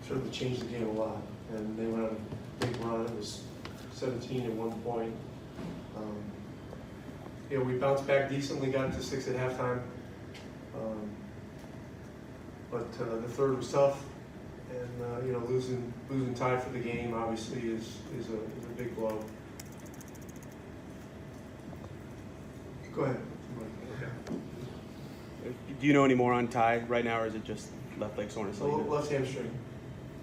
certainly changed the game a lot. And they went on a big run. It was 17 at one point. We bounced back decently, got to 6 at halftime. But the third was tough. And losing tie for the game obviously is a big blow. Go ahead. Do you know any more on Ty right now, or is it just left leg soreness? Left hamstring.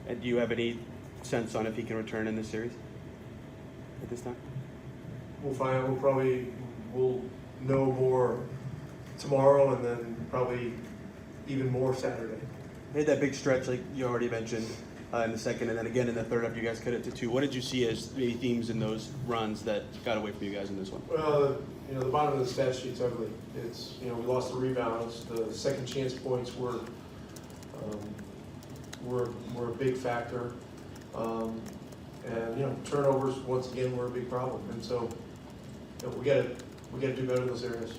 And do you have any sense on if he can return in this series at this time? We'll find out. We'll know more tomorrow, and then probably even more Saturday. They had that big stretch, like you already mentioned, in the second, and then again in the third after you guys cut it to 2. What did you see as maybe themes in those runs that got away from you guys in this one? Well, the bottom of the stat sheet's ugly. It's we lost the rebounds. The second chance points were a big factor, and turnovers once again were a big problem. And so we got to do better in those areas.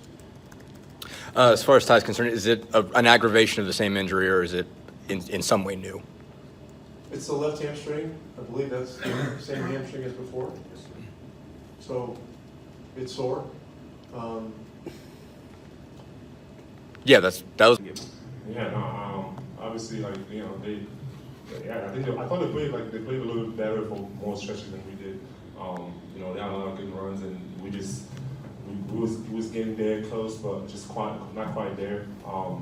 As far as Ty's concerned, is it an aggravation of the same injury, or is it in some way new? It's the left hamstring. I believe that's the same hamstring as before. So it's sore. Yeah, that was. Yeah, no, obviously, I thought they played a little bit better for more stretches than we did. They had a lot of good runs, and we was getting there close, but just not quite there. Our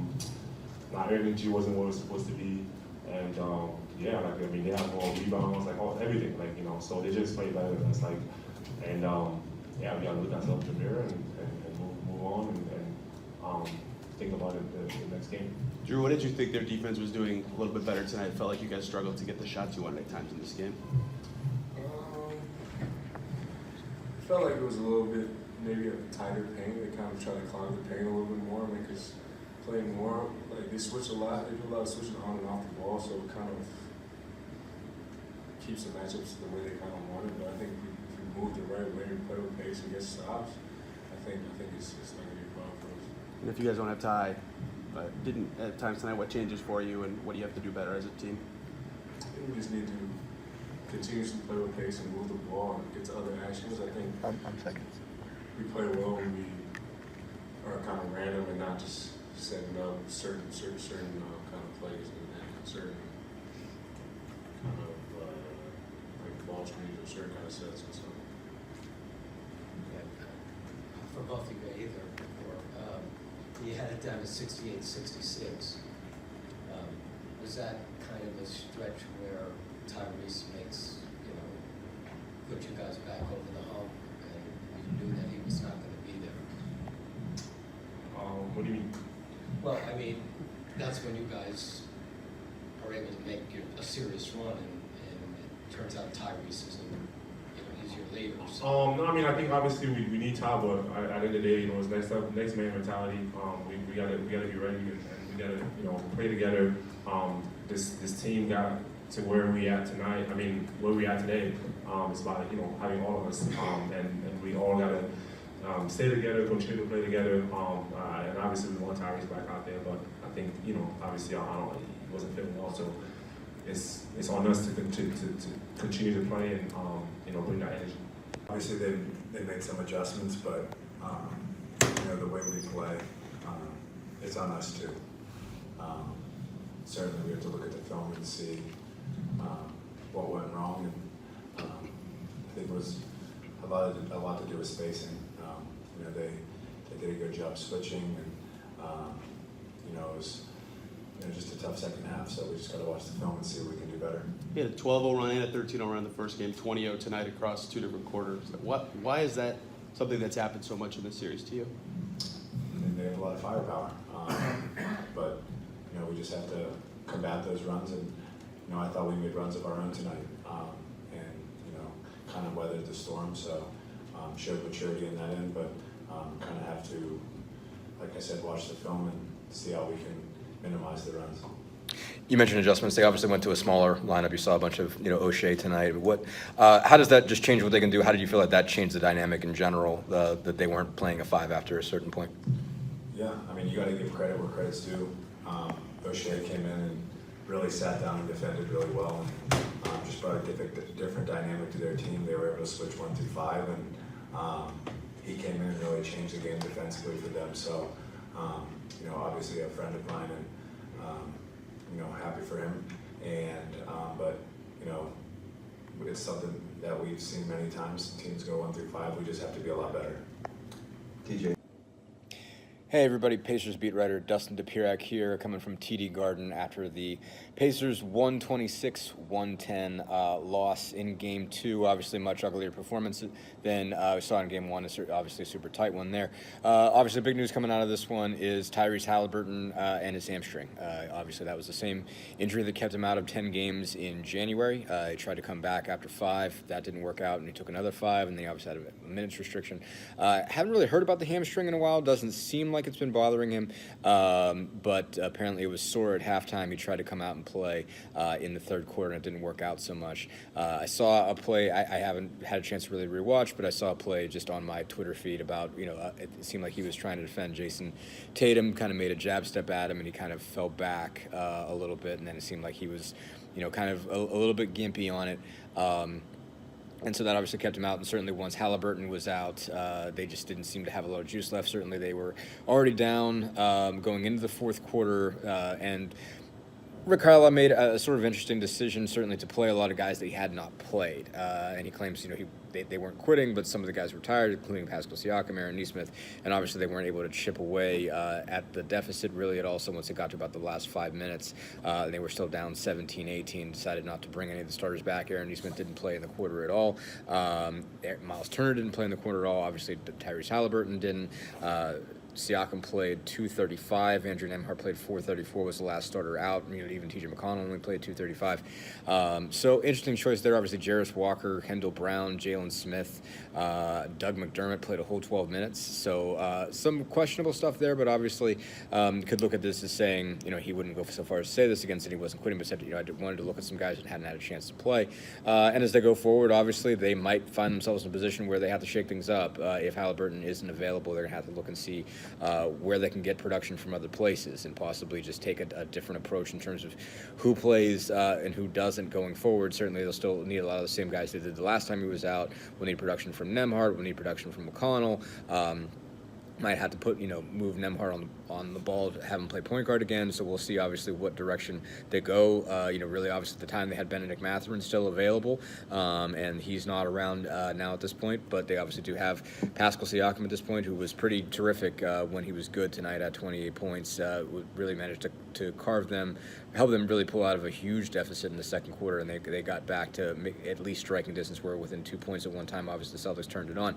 energy wasn't what it was supposed to be, and they had more rebounds, everything, so they just played better than us, we gotta look ourselves in the mirror and move on and think about it the next game. Drew, what did you think their defense was doing a little bit better tonight? It felt like you guys struggled to get the shots you wanted at times in this game. It felt like it was a little bit maybe a tighter paint. They kind of try to climb the paint a little bit more, make us play more. They switch a lot. They do a lot of switching on and off the ball, so it kind of keeps the matchups the way they kind of want it. But I think if we move the right way and play with pace and get stops, I think it's not going to be a problem for us. And if you guys don't have Ty, didn't at times tonight, what changes for you, and what do you have to do better as a team? I think we just need to continuously play with pace and move the ball and get to other actions. I think we play well when we are kind of random and not just setting up certain kind of plays and certain kind of ball screens or certain kind of sets and stuff. For both of you either, you had it down to 68-66. Was that kind of a stretch where Tyrese makes, put you guys back over the hump, and you knew that he was not going to be there? What do you mean? Well, that's when you guys are able to make a serious run, and it turns out Tyrese is he's your leader. So. No, I think obviously we need Ty, but at the end of the day, it's next man mentality. We gotta be ready, and we gotta play together. This team got to where we at tonight. Where we at today. It's about having all of us, and we all gotta stay together, continue to play together. And obviously we want Tyrese back out there, but I think obviously he wasn't feeling well, so it's on us to continue to play and bring that energy. Obviously they made some adjustments, but the way we play, it's on us too. Certainly we have to look at the film and see what went wrong, and I think it was a lot to do with spacing. They did a good job switching, and it was just a tough second half. So we just got to watch the film and see what we can do better. You had a 12-0 run and a 13-0 run in the first game, 20-0 tonight across 2 different quarters. Why is that something that's happened so much in this series to you? They have a lot of firepower, but we just have to combat those runs. And I thought we made runs of our own tonight, and kind of weathered the storm. So showed maturity in that end, but kind of have to, like I said, watch the film and see how we can minimize the runs. You mentioned adjustments. They obviously went to a smaller lineup. You saw a bunch of O'Shea tonight. How does that just change what they can do? How did you feel like that changed the dynamic in general? That they weren't playing a 5 after a certain point. Yeah, you got to give credit where credit's due. O'Shea came in and really sat down and defended really well, and just brought a different dynamic to their team. They were able to switch 1 through 5, and he came in and really changed the game defensively for them. So, you know, obviously a friend of mine, and you know, happy for him. And but you know, it's something that we've seen many times. Teams go 1 through 5. We just have to be a lot better. TJ. Hey everybody, Pacers beat writer Dustin DePirac here, coming from TD Garden after the Pacers 126-110 loss in Game 2. Obviously, much uglier performance than we saw in Game 1. Obviously, a super tight one there. Obviously, big news coming out of this one is Tyrese Haliburton and his hamstring. Obviously, that was the same injury that kept him out of 10 games in January. He tried to come back after 5. That didn't work out, and he took another 5, and they obviously had a minutes restriction. Haven't really heard about the hamstring in a while. Doesn't seem like it's been bothering him, but apparently it was sore at halftime. He tried to come out and play in the third quarter, and it didn't work out so much. I saw a play, I haven't had a chance to really rewatch, but I saw a play just on my Twitter feed about, you know, it seemed like he was trying to defend Jason Tatum, kind of made a jab step at him, and he kind of fell back a little bit, and then it seemed like he was, you know, kind of a little bit gimpy on it. And so that obviously kept him out, and certainly once Haliburton was out, they just didn't seem to have a lot of juice left. Certainly they were already down going into the fourth quarter, and Rick Carlisle made a sort of interesting decision, certainly to play a lot of guys that he had not played. And he claims, you know, they weren't quitting, but some of the guys were tired, including Pascal Siakam, Aaron Nesmith, and obviously they weren't able to chip away at the deficit really at all. So once it got to about the last 5 minutes, they were still down 17-18, decided not to bring any of the starters back. Aaron Nesmith didn't play in the quarter at all. Miles Turner didn't play in the quarter at all. Obviously, Tyrese Haliburton didn't. Siakam played 2:35. Andrew Nembhard played 4:34. Was the last starter out. You know, even T.J. McConnell only played 2:35. So interesting choice there. Obviously, Jarris Walker, Kendall Brown, Jalen Smith, Doug McDermott played a whole 12 minutes. So some questionable stuff there, but obviously could look at this as saying, you know, he wouldn't go so far as to say this against it. He wasn't quitting, but said, you know, I wanted to look at some guys that hadn't had a chance to play. And as they go forward, obviously they might find themselves in a position where they have to shake things up. If Haliburton isn't available, they're gonna have to look and see where they can get production from other places, and possibly just take a different approach in terms of who plays and who doesn't going forward. Certainly they'll still need a lot of the same guys they did the last time he was out. We'll need production from Nembhard. We'll need production from McConnell. Might have to move Nembhard on the ball, have him play point guard again. So we'll see obviously what direction they go. Really obviously at the time they had Benedict Mathurin still available, and he's not around now at this point. But they obviously do have Pascal Siakam at this point, who was pretty terrific when he was good tonight at 28 points. Really managed to help them really pull out of a huge deficit in the second quarter, and they got back to at least striking distance. Where within 2 points at one time. Obviously the Celtics turned it on.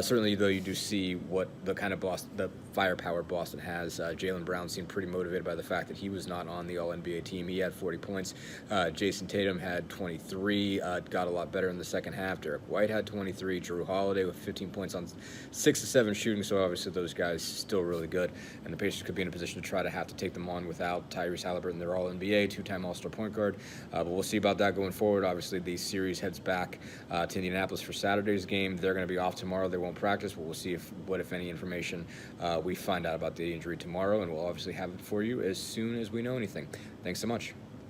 Certainly though, you do see what the kind of the firepower Boston has. Jaylen Brown seemed pretty motivated by the fact that he was not on the All-NBA team. He had 40 points. Jason Tatum had 23, got a lot better in the second half. Derek White had 23. Jrue Holiday with 15 points on 6 of 7 shooting. So obviously those guys still really good, and the Pacers could be in a position to try to have to take them on without Tyrese Haliburton. They're All-NBA, 2-time All-Star point guard. But we'll see about that going forward. Obviously the series heads back to Indianapolis for Saturday's game. They're going to be off tomorrow. They won't practice, but we'll see what if any information we find out about the injury tomorrow, and we'll obviously have it for you as soon as we know anything. Thanks so much.